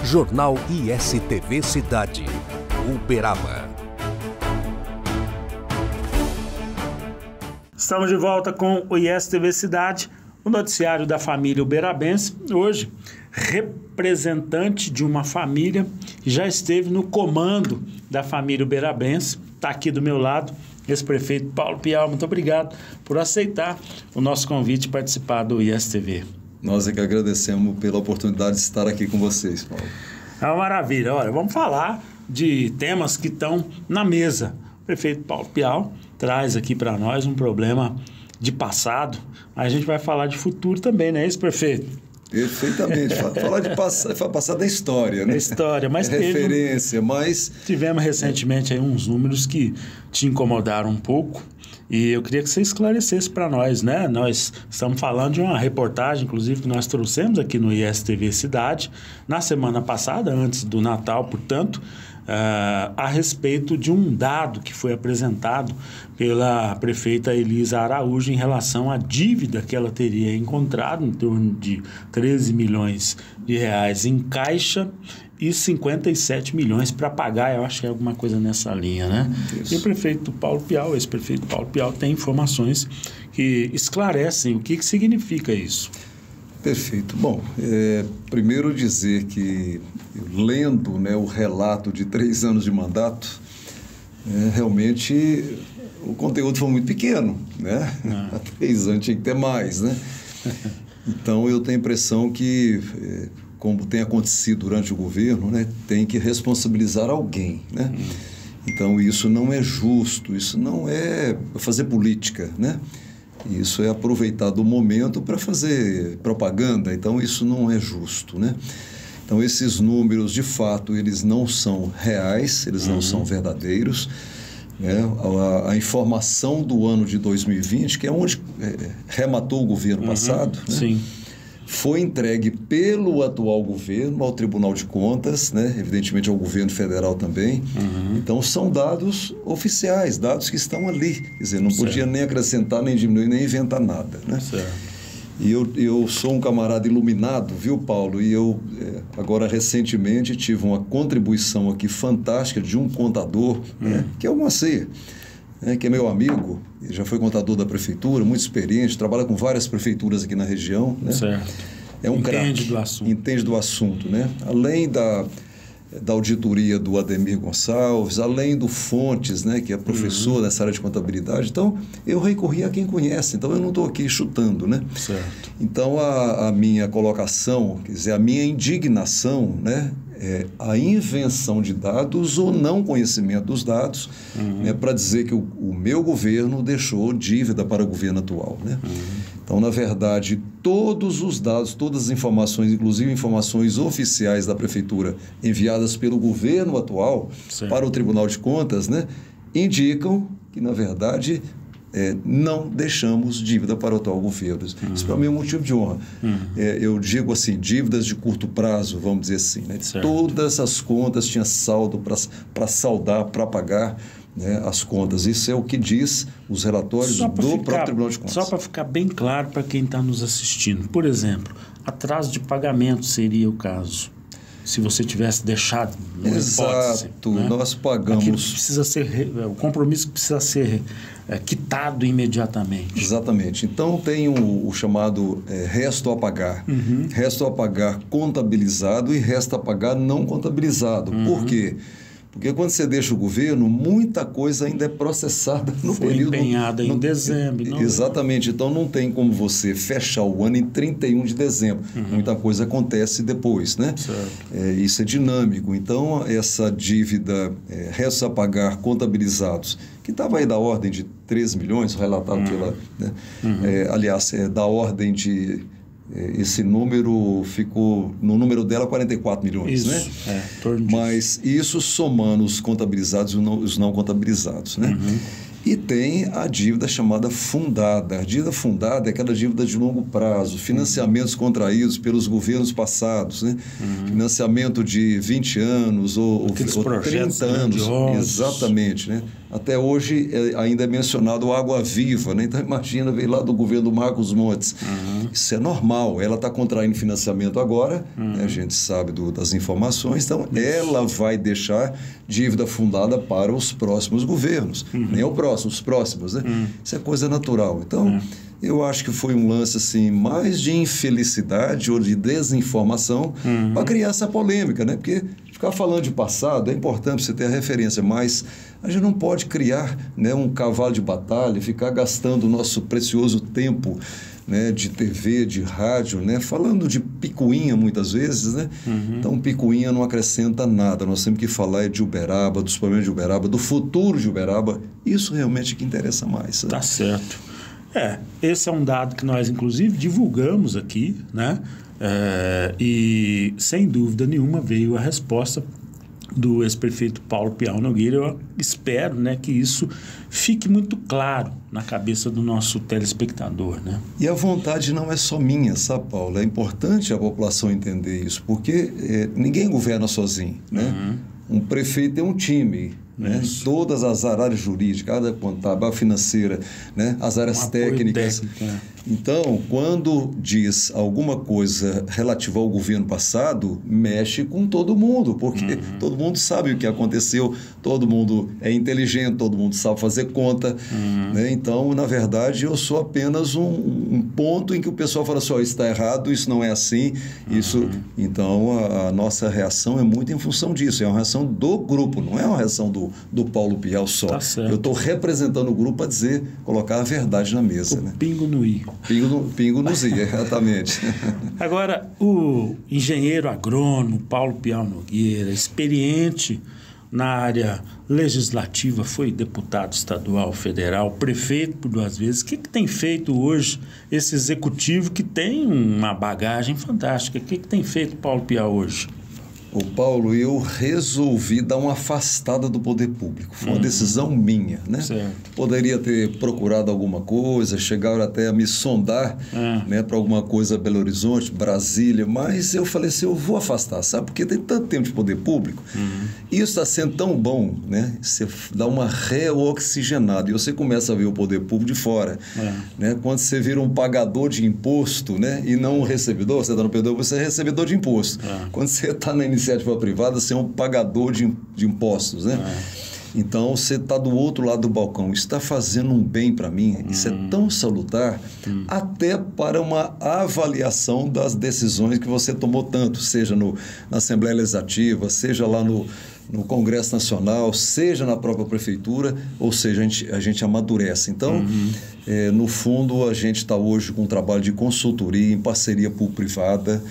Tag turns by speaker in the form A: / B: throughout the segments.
A: Jornal ISTV Cidade, Uberaba.
B: Estamos de volta com o ISTV Cidade, o noticiário da família uberabense. Hoje, representante de uma família que já esteve no comando da família uberabense, está aqui do meu lado, ex-prefeito Paulo Pial. Muito obrigado por aceitar o nosso convite e participar do ISTV.
C: Nós é que agradecemos pela oportunidade de estar aqui com vocês, Paulo.
B: É uma maravilha. Olha, vamos falar de temas que estão na mesa. O prefeito Paulo Pial traz aqui para nós um problema de passado, mas a gente vai falar de futuro também, não é isso, prefeito?
C: Perfeitamente. Falar de passado da história, né?
B: É história, mas
C: referência, mas...
B: Tivemos recentemente aí uns números que te incomodaram um pouco e eu queria que você esclarecesse para nós, né? Nós estamos falando de uma reportagem, inclusive, que nós trouxemos aqui no ISTV Cidade, na semana passada, antes do Natal, portanto, a respeito de um dado que foi apresentado pela prefeita Elisa Araújo em relação à dívida que ela teria encontrado, em torno de 13 milhões de reais em caixa e 57 milhões para pagar. Eu acho que é alguma coisa nessa linha, né? Isso. E o prefeito Paulo Pial, ex-prefeito Paulo Pial, tem informações que esclarecem o que significa isso.
C: Perfeito. Bom, primeiro dizer que, lendo, né, o relato de 3 anos de mandato, realmente o conteúdo foi muito pequeno, né? Há 3 anos tinha que ter mais, né? Então, eu tenho a impressão que, como tem acontecido durante o governo, né, tem que responsabilizar alguém, né? Então, isso não é justo, isso não é fazer política, né? Isso é aproveitar do momento para fazer propaganda, então isso não é justo, né? Então esses números, de fato, eles não são reais, eles não são verdadeiros, né? A informação do ano de 2020, que é onde rematou o governo passado, né?
B: Sim.
C: Foi entregue pelo atual governo ao Tribunal de Contas, né? Evidentemente ao governo federal também. Então são dados oficiais, dados que estão ali. Quer dizer, não podia nem acrescentar, nem diminuir, nem inventar nada, né? E eu sou um camarada iluminado, viu, Paulo? E eu, agora, recentemente, tive uma contribuição aqui fantástica de um contador, né? Que é o Moacir, que é meu amigo, ele já foi contador da prefeitura, muito experiente, trabalha com várias prefeituras aqui na região, né?
B: Certo.
C: É um
B: Entende do assunto.
C: Entende do assunto, né? Além da auditoria do Ademir Gonçalves, além do Fontes, né, que é professor nessa área de contabilidade. Então, eu recorri a quem conhece, então eu não estou aqui chutando, né?
B: Certo.
C: Então, a minha colocação, quer dizer, a minha indignação, né, é a invenção de dados ou não conhecimento dos dados, né, para dizer que o meu governo deixou dívida para o governo atual, né? Então, na verdade, todos os dados, todas as informações, inclusive informações oficiais da prefeitura enviadas pelo governo atual para o Tribunal de Contas, né, indicam que, na verdade, não deixamos dívida para o atual governo. Isso para mim é um motivo de honra. Eu digo assim, dívidas de curto prazo, vamos dizer assim, né? Todas as contas tinham saldo para saldar, para pagar, né, as contas. Isso é o que diz os relatórios do próprio Tribunal de Contas.
B: Só para ficar bem claro para quem está nos assistindo. Por exemplo, atraso de pagamento seria o caso. Se você tivesse deixado uma hipótese, né?
C: Nós pagamos...
B: Aquilo precisa ser, o compromisso precisa ser quitado imediatamente.
C: Exatamente. Então tem o chamado resto a pagar. Resto a pagar contabilizado e resto a pagar não contabilizado. Por quê? Porque quando você deixa o governo, muita coisa ainda é processada no período...
B: Foi empenhada em dezembro. Não,
C: exatamente. Então, não tem como você fechar o ano em 31 de dezembro. Muita coisa acontece depois, né? Isso é dinâmico. Então, essa dívida, restos a pagar contabilizados, que estava aí da ordem de 13 milhões, relatado pela... Né? Aliás, da ordem de... Esse número ficou, no número dela, 44 milhões,
B: isso,
C: né?
B: Mas
C: isso somando os contabilizados e os não contabilizados, né? E tem a dívida chamada fundada. A dívida fundada é aquela dívida de longo prazo, financiamentos contraídos pelos governos passados, né? Financiamento de 20 anos ou 30 anos. Exatamente, né? Até hoje ainda é mencionado Água Viva, né? Então imagina, veio lá do governo do Marcos Montes. isso é normal. Ela está contraindo financiamento agora, né? A gente sabe das informações, então ela vai deixar dívida fundada para os próximos governos. Nem o próximo, os próximos, né? Isso é coisa natural. Então, eu acho que foi um lance assim, mais de infelicidade ou de desinformação para criar essa polêmica, né? Porque ficar falando de passado é importante você ter a referência, mas a gente não pode criar, né, um cavalo de batalha, ficar gastando o nosso precioso tempo, né, de TV, de rádio, né, falando de picuinha muitas vezes, né? Então, picuinha não acrescenta nada. Nós temos que falar de Uberaba, dos problemas de Uberaba, do futuro de Uberaba. Isso realmente é que interessa mais.
B: Tá certo. Esse é um dado que nós, inclusive, divulgamos aqui, né? E, sem dúvida nenhuma, veio a resposta do ex-prefeito Paulo Piau Nogueira. Eu espero, né, que isso fique muito claro na cabeça do nosso telespectador, né?
C: E a vontade não é só minha, sabe, Paulo? É importante a população entender isso, porque ninguém governa sozinho, né? Um prefeito é um time, né? Todas as áreas jurídicas, a área contábil, a financeira, né? As áreas técnicas. Então, quando diz alguma coisa relativa ao governo passado, mexe com todo mundo, porque todo mundo sabe o que aconteceu, todo mundo é inteligente, todo mundo sabe fazer conta. Né? Então, na verdade, eu sou apenas um ponto em que o pessoal fala assim, isso está errado, isso não é assim. Isso. Então, a nossa reação é muito em função disso. É uma reação do grupo, não é uma reação do Paulo Piau só.
B: Tá certo.
C: Eu estou representando o grupo para colocar a verdade na mesa. Né?
B: Pingo no i.
C: Pingo no i, exatamente.
B: Agora, o engenheiro agrônomo Paulo Piau Nogueira, experiente na área legislativa, foi deputado estadual, federal, prefeito por 2 vezes. O que tem feito hoje esse executivo que tem uma bagagem fantástica? O que tem feito Paulo Piau hoje?
C: Ô Paulo, eu resolvi dar uma afastada do poder público. Foi uma decisão minha, né?
B: Certo.
C: Poderia ter procurado alguma coisa, chegaram até a me sondar, né, para alguma coisa Belo Horizonte, Brasília, mas eu falei assim, eu vou afastar, sabe? Porque tem tanto tempo de poder público. Isso está sendo tão bom, né? Você dá uma reoxigenada e você começa a ver o poder público de fora. Né? Quando você vira um pagador de imposto, né, e não um recebedor, você está no poder, você é recebedor de imposto. Quando você está na iniciativa privada, você é um pagador de impostos, né? Então, você está do outro lado do balcão. Isso está fazendo um bem para mim. Isso é tão salutar, até para uma avaliação das decisões que você tomou tanto, seja na Assembleia Legislativa, seja lá no Congresso Nacional, seja na própria Prefeitura, ou seja, a gente amadurece. Então, no fundo, a gente está hoje com um trabalho de consultoria em parceria público-privada.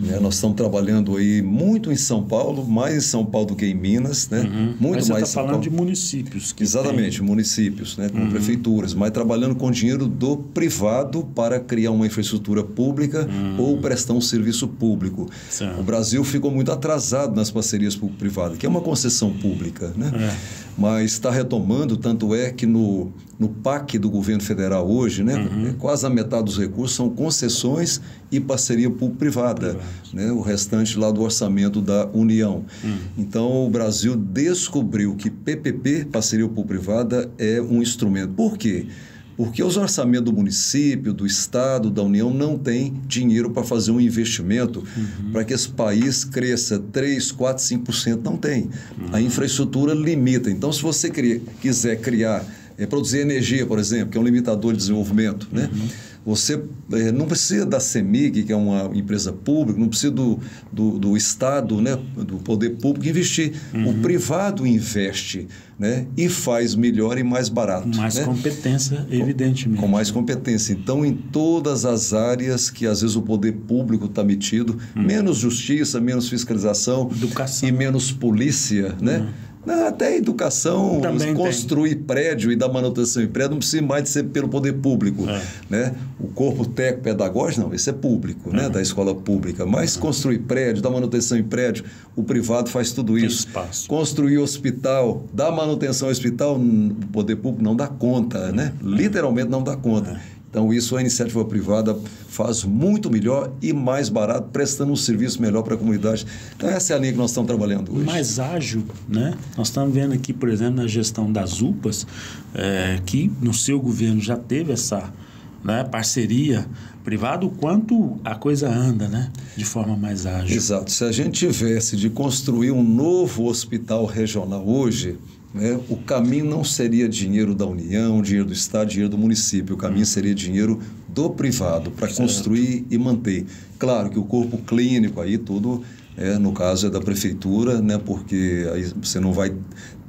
C: Né? Nós estamos trabalhando aí muito em São Paulo, mais em São Paulo do que em Minas. Né? Muito
B: mas você
C: mais
B: está falando de municípios.
C: Exatamente, municípios, né? Com prefeituras, mas trabalhando com dinheiro do privado para criar uma infraestrutura pública ou prestar um serviço público.
B: Certo.
C: O Brasil ficou muito atrasado nas parcerias público-privadas, que é uma concessão pública, né? Mas está retomando, tanto é que no PAC do governo federal hoje, né, quase a metade dos recursos são concessões e parceria público-privada, né, o restante lá do orçamento da União. Então, o Brasil descobriu que PPP, parceria público-privada, é um instrumento. Por quê? Porque os orçamentos do município, do Estado, da União não têm dinheiro para fazer um investimento para que esse país cresça 3%, 4%, 5%. Não tem. A infraestrutura limita. Então, se você quiser criar, produzir energia, por exemplo, que é um limitador de desenvolvimento, né? Você não precisa da CEMIG, que é uma empresa pública, não precisa do Estado, né, do poder público investir. O privado investe, né, e faz melhor e mais barato.
B: Com mais,
C: né?
B: Competência, evidentemente.
C: Com mais competência. Então, em todas as áreas que às vezes o poder público está metido, menos justiça, menos fiscalização,
B: educação,
C: e menos polícia, né? Até educação, construir prédio e dar manutenção em prédio, não precisa mais de ser pelo poder público. Né? O corpo técnico pedagógico, não, esse é público, né? Da escola pública. Mas construir prédio, dar manutenção em prédio, o privado faz tudo isso. Construir hospital, dar manutenção ao hospital, o poder público não dá conta, né? Literalmente não dá conta. Então, isso a iniciativa privada faz muito melhor e mais barato, prestando um serviço melhor para a comunidade. Então, essa é a linha que nós estamos trabalhando hoje.
B: Mais ágil, né? Nós estamos vendo aqui, por exemplo, na gestão das UPAs, que no seu governo já teve essa né, parceria privada, o quanto a coisa anda, né, de forma mais ágil.
C: Exato. Se a gente tivesse de construir um novo hospital regional hoje, né, o caminho não seria dinheiro da União, dinheiro do Estado, dinheiro do município. O caminho seria dinheiro do privado para construir e manter. Claro que o corpo clínico aí tudo, no caso é da prefeitura, né, porque aí você não vai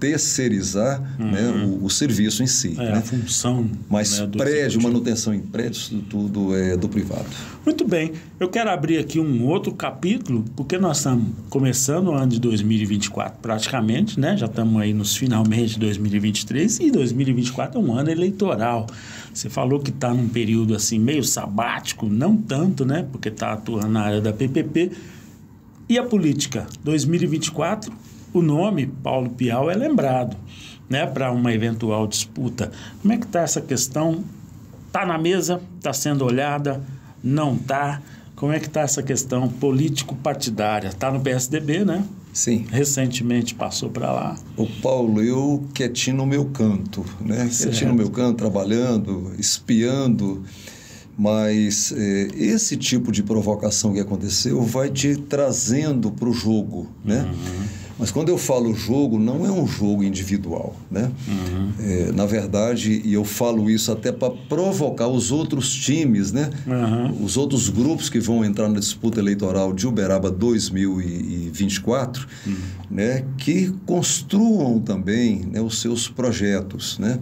C: terceirizar, né, o serviço em si. Né?
B: A função.
C: Mas
B: né,
C: prédio, manutenção em prédios, tudo é do privado.
B: Muito bem. Eu quero abrir aqui um outro capítulo, porque nós estamos começando o ano de 2024 praticamente, né? Já estamos aí nos finalmente de 2023 e 2024 é um ano eleitoral. Você falou que está num período assim meio sabático, não tanto, né? Porque está atuando na área da PPP. E a política? 2024, o nome Paulo Pial é lembrado, né, para uma eventual disputa. Como é que está essa questão? Está na mesa? Está sendo olhada? Não está? Como é que está essa questão político-partidária? Está no PSDB, né?
C: Sim.
B: Recentemente passou para lá.
C: O Paulo, eu quietinho no meu canto, né?
B: Certo.
C: Quietinho no meu canto, trabalhando, espiando. Mas esse tipo de provocação que aconteceu vai te trazendo para o jogo, né? Mas quando eu falo jogo, não é um jogo individual, né? Na verdade, e eu falo isso até para provocar os outros times, né? Os outros grupos que vão entrar na disputa eleitoral de Uberaba 2024, né? Que construam também, né, os seus projetos, né?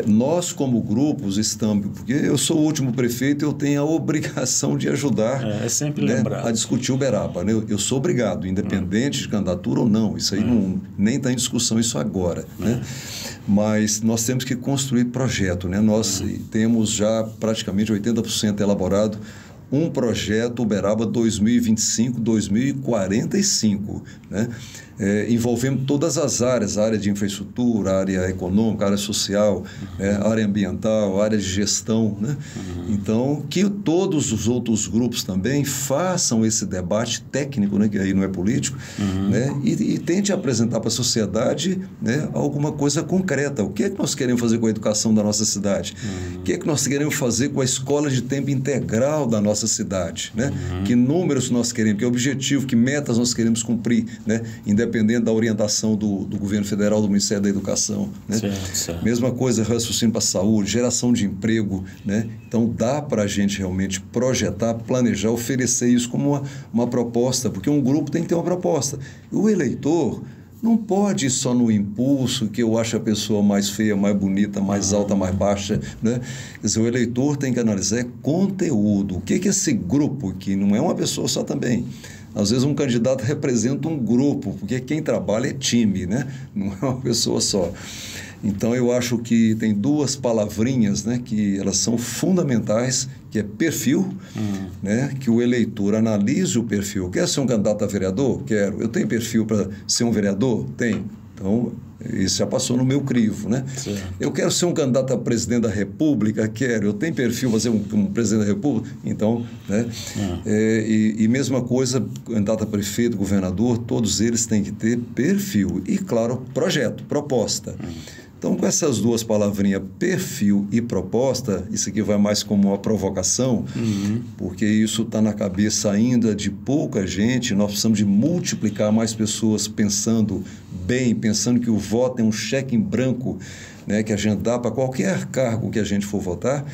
C: Nós, como grupos, estamos... Porque eu sou o último prefeito, eu tenho a obrigação de ajudar,
B: É sempre
C: né,
B: lembrado.
C: a discutir Uberaba, né? Eu sou obrigado, independente de candidatura ou não. Isso aí nem está em discussão isso agora, né? Mas nós temos que construir projeto, né? Nós temos já praticamente 80% elaborado um projeto Uberaba 2025-2045, né? Envolvendo todas as áreas, a área de infraestrutura, a área econômica, a área social, a área ambiental, a área de gestão, né? Então, que todos os outros grupos também façam esse debate técnico, né, que aí não é político, né, e tente apresentar para a sociedade, né, alguma coisa concreta. O que é que nós queremos fazer com a educação da nossa cidade? O que é que nós queremos fazer com a escola de tempo integral da nossa cidade? Né? Que números nós queremos, que objetivo, que metas nós queremos cumprir, né? Independente da orientação do governo federal, do Ministério da Educação. Né?
B: Certo.
C: Mesma coisa, raciocínio para a saúde, geração de emprego. Né? Então, dá para a gente realmente projetar, planejar, oferecer isso como uma proposta, porque um grupo tem que ter uma proposta. O eleitor não pode ir só no impulso, que eu acho a pessoa mais feia, mais bonita, mais alta, mais baixa. Né? Quer dizer, o eleitor tem que analisar conteúdo. O que é esse grupo, que não é uma pessoa só também. Às vezes um candidato representa um grupo, porque quem trabalha é time, né? Não é uma pessoa só. Então, eu acho que tem duas palavrinhas, né, que elas são fundamentais, que é perfil, né, que o eleitor analise o perfil. Quer ser um candidato a vereador? Quero. Eu tenho perfil para ser um vereador? Tenho. Então, isso já passou no meu crivo, né?
B: Certo.
C: Eu quero ser um candidato a presidente da República? Quero. Eu tenho perfil para ser um presidente da República? Então, né? E mesma coisa, candidato a prefeito, governador, todos eles têm que ter perfil. E, claro, projeto, proposta. Então, com essas duas palavrinhas, perfil e proposta, isso aqui vai mais como uma provocação, porque isso está na cabeça ainda de pouca gente. Nós precisamos de multiplicar mais pessoas pensando bem, pensando que o voto é um cheque em branco, né, que a gente dá para qualquer cargo que a gente for votar,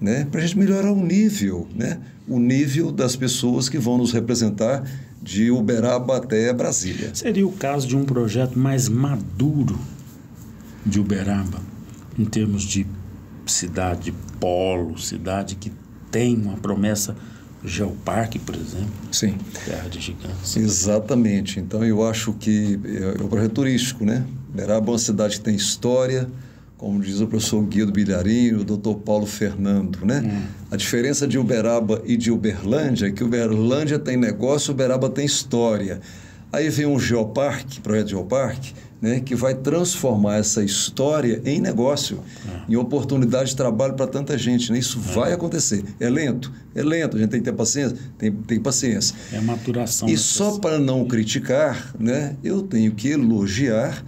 C: né, para a gente melhorar o nível, né, o nível das pessoas que vão nos representar de Uberaba até Brasília.
B: Seria o caso de um projeto mais maduro de Uberaba, em termos de cidade polo, cidade que tem uma promessa, Geoparque, por exemplo.
C: Sim.
B: Terra de Gigantes.
C: Exatamente. Então, eu acho que é um projeto turístico, né? Uberaba é uma cidade que tem história, como diz o professor Guido Bilharinho, o doutor Paulo Fernando, né? A diferença de Uberaba e de Uberlândia é que Uberlândia tem negócio, Uberaba tem história. Aí vem um Geoparque, projeto Geoparque, né, que vai transformar essa história em negócio, em oportunidade de trabalho para tanta gente. Né? Isso vai acontecer. É lento, a gente tem que ter paciência, tem paciência.
B: É a maturação.
C: E só para não criticar, né, eu tenho que elogiar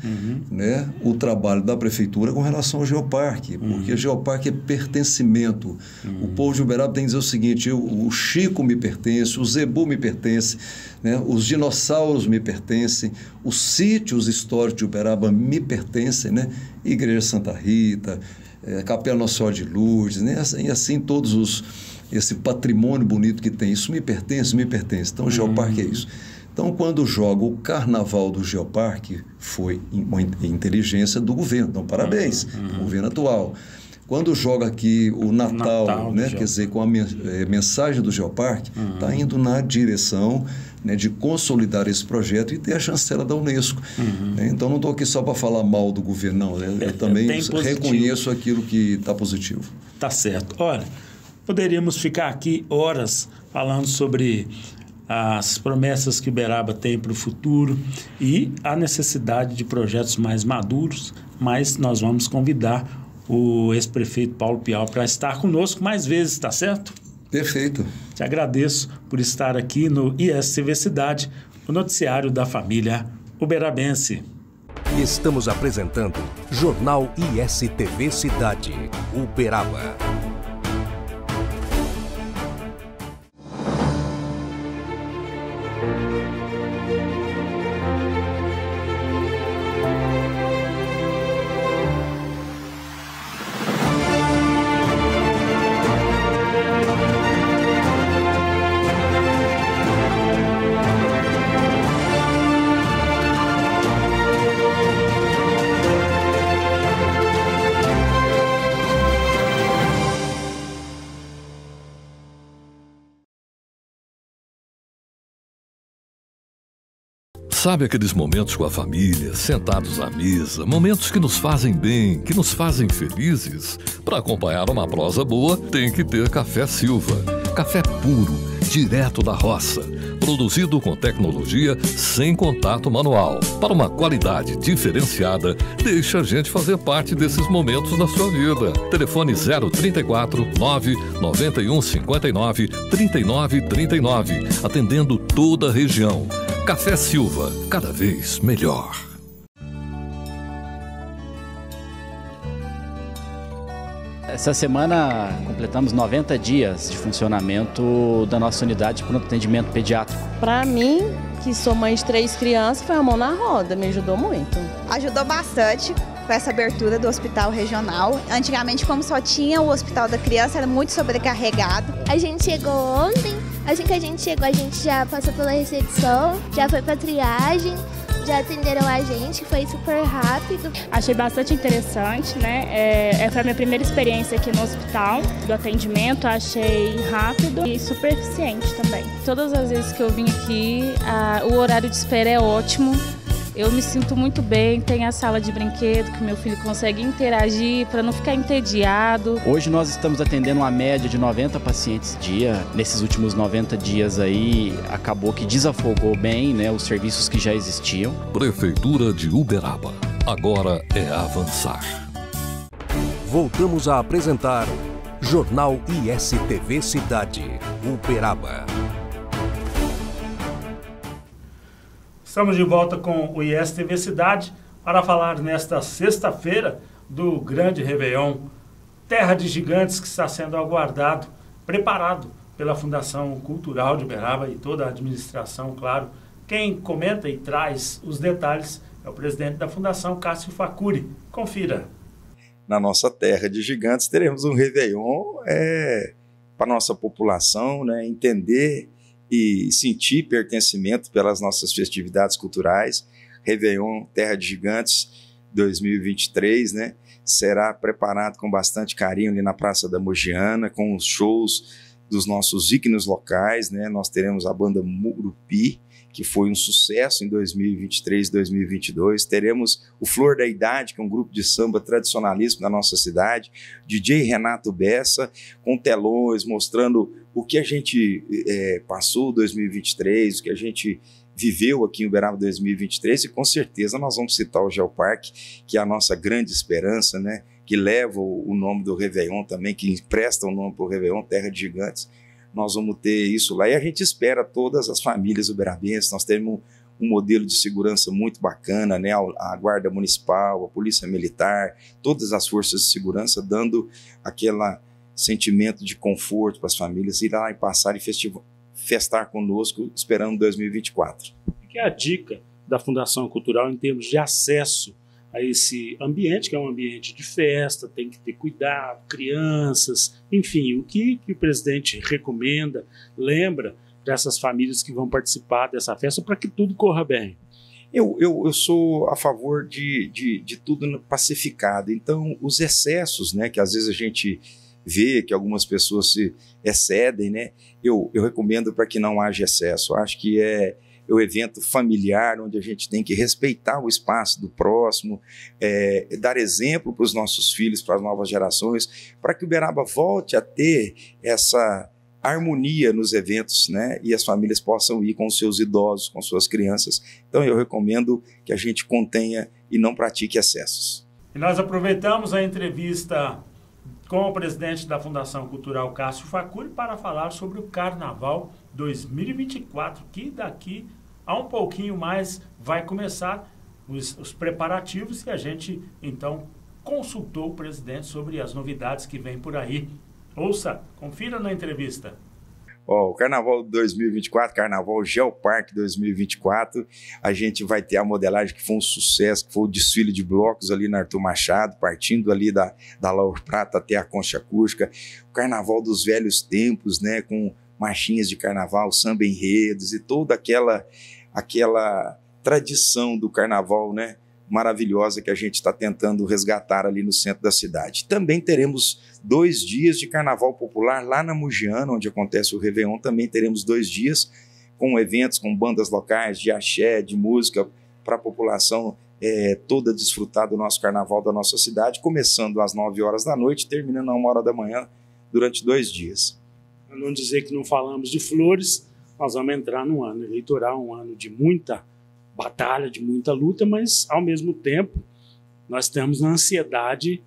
C: né, o trabalho da Prefeitura com relação ao Geoparque, porque o Geoparque é pertencimento. O povo de Uberaba tem que dizer o seguinte: o Chico me pertence, o Zebu me pertence, né, os dinossauros me pertencem, os sítios históricos de Uberaba me pertencem, né? Igreja Santa Rita, Capela Nossa Senhora de Lourdes, né? E assim esse patrimônio bonito que tem. Isso me pertence, me pertence. Então o Geoparque é isso. Então, quando joga o carnaval do Geoparque, foi uma inteligência do governo. Então, parabéns, do governo atual. Quando joga aqui o Natal né, quer dizer, com a mensagem do Geoparque, está indo na direção, né, de consolidar esse projeto e ter a chancela da Unesco. Então, não estou aqui só para falar mal do governo, não. Eu também reconheço aquilo que está positivo.
B: Tá certo. Olha, poderíamos ficar aqui horas falando sobre as promessas que Uberaba tem para o futuro e a necessidade de projetos mais maduros, mas nós vamos convidar o ex-prefeito Paulo Piau para estar conosco mais vezes, tá certo?
C: Perfeito.
B: Te agradeço por estar aqui no ISTV Cidade, o noticiário da família uberabense.
A: Estamos apresentando Jornal ISTV Cidade, Uberaba.
D: Sabe aqueles momentos com a família, sentados à mesa, momentos que nos fazem bem, que nos fazem felizes? Para acompanhar uma prosa boa, tem que ter Café Silva. Café puro, direto da roça, produzido com tecnologia sem contato manual. Para uma qualidade diferenciada, deixa a gente fazer parte desses momentos da sua vida. Telefone 034 991 59 39 39, atendendo toda a região. Café Silva, cada vez melhor.
E: Essa semana completamos 90 dias de funcionamento da nossa unidade de pronto atendimento pediátrico.
F: Para mim, que sou mãe de 3 crianças, foi a mão na roda, me ajudou muito.
G: Ajudou bastante com essa abertura do hospital regional. Antigamente, como só tinha o hospital da criança, era muito sobrecarregado.
H: A gente chegou ontem, assim que a gente chegou, a gente já passou pela recepção, já foi pra triagem, já atenderam a gente, foi super rápido.
I: Achei bastante interessante, né? Foi a minha primeira experiência aqui no hospital, do atendimento, achei rápido e super eficiente também. Todas as vezes que eu vim aqui, o horário de espera é ótimo. Eu me sinto muito bem, tem a sala de brinquedo que meu filho consegue interagir para não ficar entediado.
E: Hoje nós estamos atendendo uma média de 90 pacientes dia. Nesses últimos 90 dias aí, acabou que desafogou bem, né, os serviços que já existiam.
D: Prefeitura de Uberaba. Agora é avançar.
A: Voltamos a apresentar Jornal ISTV Cidade, Uberaba.
B: Estamos de volta com o ISTV Cidade para falar nesta sexta-feira do grande Réveillon, Terra de Gigantes, que está sendo aguardado, preparado pela Fundação Cultural de Uberaba e toda a administração, claro. Quem comenta e traz os detalhes é o presidente da Fundação, Cássio Facuri. Confira.
J: Na nossa Terra de Gigantes teremos um Réveillon para a nossa população, né, entender e sentir pertencimento pelas nossas festividades culturais. Réveillon Terra de Gigantes 2023, né, será preparado com bastante carinho ali na Praça da Mogiana, com os shows dos nossos ícones locais, né. Nós teremos a banda Murupi, que foi um sucesso em 2023 e 2022. Teremos o Flor da Idade, que é um grupo de samba tradicionalíssimo da nossa cidade, DJ Renato Bessa, com telões mostrando o que a gente passou em 2023, o que a gente viveu aqui em Uberaba 2023 e com certeza nós vamos citar o Geoparque, que é a nossa grande esperança, né? Que leva o nome do Réveillon também, que empresta o nome para o Réveillon, Terra de Gigantes. Nós vamos ter isso lá e a gente espera todas as famílias uberabenses. Nós temos um modelo de segurança muito bacana, né? A Guarda Municipal, a Polícia Militar, todas as forças de segurança dando aquele sentimento de conforto para as famílias ir lá e passar e festar conosco, esperando 2024.
B: Que é a dica da Fundação Cultural em termos de acesso a esse ambiente, que é um ambiente de festa, tem que ter cuidado, crianças, enfim, o que o presidente recomenda, lembra dessas famílias que vão participar dessa festa para que tudo corra bem?
J: Eu sou a favor de tudo pacificado. Então, os excessos, né, que às vezes a gente vê que algumas pessoas se excedem, né, eu recomendo para que não haja excesso. Eu acho que é o evento familiar, onde a gente tem que respeitar o espaço do próximo, dar exemplo para os nossos filhos, para as novas gerações, para que Uberaba volte a ter essa harmonia nos eventos, né? E as famílias possam ir com os seus idosos, com suas crianças. Então eu recomendo que a gente contenha e não pratique excessos.
B: E nós aproveitamos a entrevista com o presidente da Fundação Cultural, Cássio Facuri, para falar sobre o Carnaval 2024, que daqui a um pouquinho mais vai começar os preparativos, e a gente então consultou o presidente sobre as novidades que vêm por aí. Ouça, confira na entrevista.
J: O Carnaval 2024, Carnaval Geoparque 2024, a gente vai ter a modelagem que foi um sucesso, que foi o desfile de blocos ali na Arthur Machado, partindo ali da Lauro Prata até a Concha Acústica, o Carnaval dos velhos tempos, né, com marchinhas de carnaval, samba enredos e toda aquela tradição do carnaval, né, maravilhosa que a gente está tentando resgatar ali no centro da cidade. Também teremos 2 dias de carnaval popular lá na Mugiana, onde acontece o Réveillon. Também teremos 2 dias com eventos, com bandas locais de axé, de música, para a população toda desfrutar do nosso carnaval da nossa cidade, começando às 9 horas da noite, terminando às 1 hora da manhã, durante 2 dias.
B: Para não dizer que não falamos de flores, nós vamos entrar num ano eleitoral, um ano de muita batalha, de muita luta, mas ao mesmo tempo nós temos a ansiedade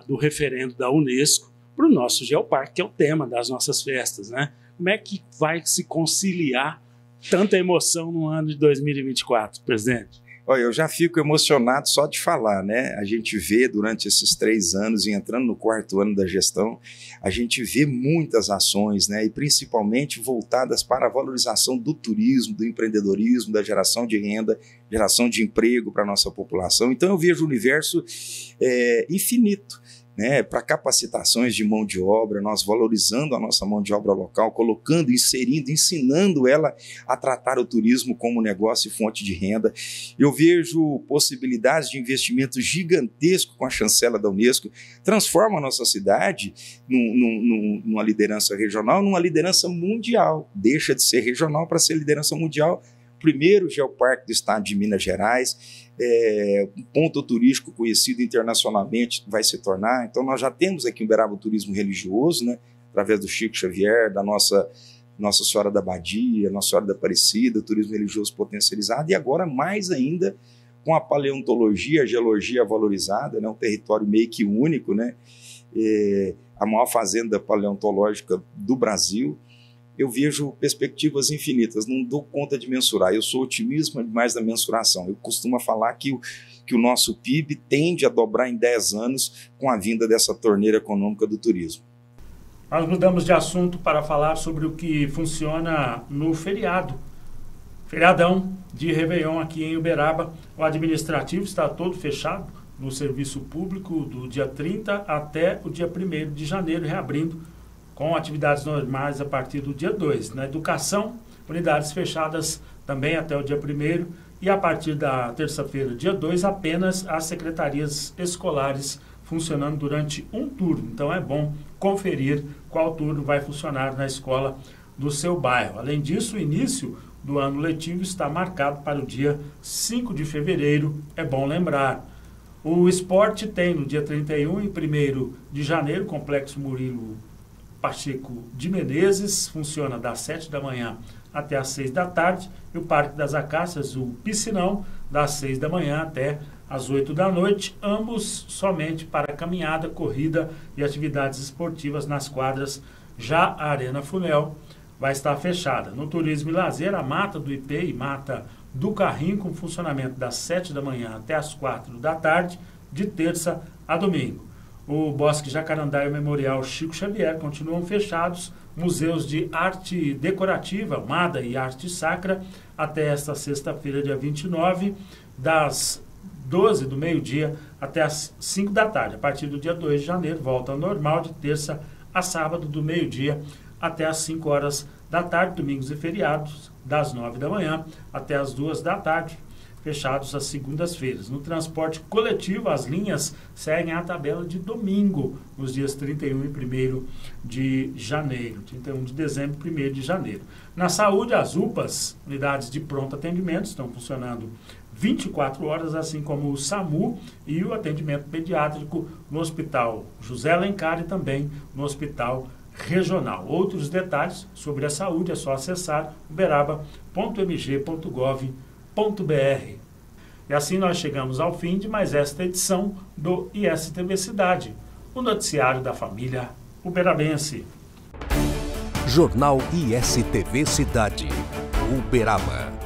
B: do referendo da Unesco para o nosso Geoparque, que é o tema das nossas festas, né? Como é que vai se conciliar tanta emoção no ano de 2024, presidente?
J: Olha, eu já fico emocionado só de falar, né? A gente vê durante esses 3 anos, e entrando no 4º ano da gestão, a gente vê muitas ações, né? E principalmente voltadas para a valorização do turismo, do empreendedorismo, da geração de renda, geração de emprego para a nossa população. Então eu vejo o universo infinito, né, para capacitações de mão de obra, nós valorizando a nossa mão de obra local, colocando, inserindo, ensinando ela a tratar o turismo como negócio e fonte de renda. Eu vejo possibilidades de investimento gigantesco com a chancela da Unesco, transforma a nossa cidade numa liderança regional, numa liderança mundial, deixa de ser regional para ser liderança mundial. Primeiro Geoparque do estado de Minas Gerais, um ponto turístico conhecido internacionalmente vai se tornar. Então nós já temos aqui em Uberaba o turismo religioso, né, através do Chico Xavier, da Nossa Senhora da Badia, Nossa Senhora da Aparecida, o turismo religioso potencializado, e agora mais ainda com a paleontologia, a geologia valorizada, né, um território meio que único, né, a maior fazenda paleontológica do Brasil. Eu vejo perspectivas infinitas, não dou conta de mensurar. Eu sou otimista demais da mensuração. Eu costumo falar que o nosso PIB tende a dobrar em 10 anos com a vinda dessa torneira econômica do turismo.
B: Nós mudamos de assunto para falar sobre o que funciona no feriadão de Réveillon aqui em Uberaba. O administrativo está todo fechado no serviço público do dia 30 até o dia 1º de janeiro, reabrindo com atividades normais a partir do dia 2. Na educação, unidades fechadas também até o dia 1º, e a partir da terça-feira, dia 2, apenas as secretarias escolares funcionando durante um turno. Então é bom conferir qual turno vai funcionar na escola do seu bairro. Além disso, o início do ano letivo está marcado para o dia 5 de fevereiro, é bom lembrar. O esporte tem no dia 31 e 1º de janeiro, Complexo Murilo Pacheco de Menezes, funciona das 7 da manhã até às 6 da tarde, e o Parque das Acácias, o Piscinão, das 6 da manhã até às 8 da noite, ambos somente para caminhada, corrida e atividades esportivas nas quadras. Já a Arena Funel vai estar fechada. No turismo e lazer, a Mata do IP e Mata do Carrinho, com funcionamento das 7 da manhã até às 4 da tarde, de terça a domingo. O Bosque Jacarandá e o Memorial Chico Xavier continuam fechados. Museus de arte decorativa, MADA e Arte Sacra, até esta sexta-feira, dia 29, das 12 do meio-dia até as 5 da tarde. A partir do dia 2 de janeiro, volta ao normal, de terça a sábado, do meio-dia até as 5 horas da tarde, domingos e feriados, das 9 da manhã até as 2 da tarde, fechados às segundas-feiras. No transporte coletivo, as linhas seguem a tabela de domingo, nos dias 31 e 1º de janeiro, 31 de dezembro e 1º de janeiro. Na saúde, as UPAs, unidades de pronto atendimento, estão funcionando 24 horas, assim como o SAMU e o atendimento pediátrico no Hospital José Alencar e também no Hospital Regional. Outros detalhes sobre a saúde é só acessar uberaba.mg.gov.br. E assim nós chegamos ao fim de mais esta edição do ISTV Cidade, o noticiário da família uberabense.
A: Jornal ISTV Cidade, Uberaba.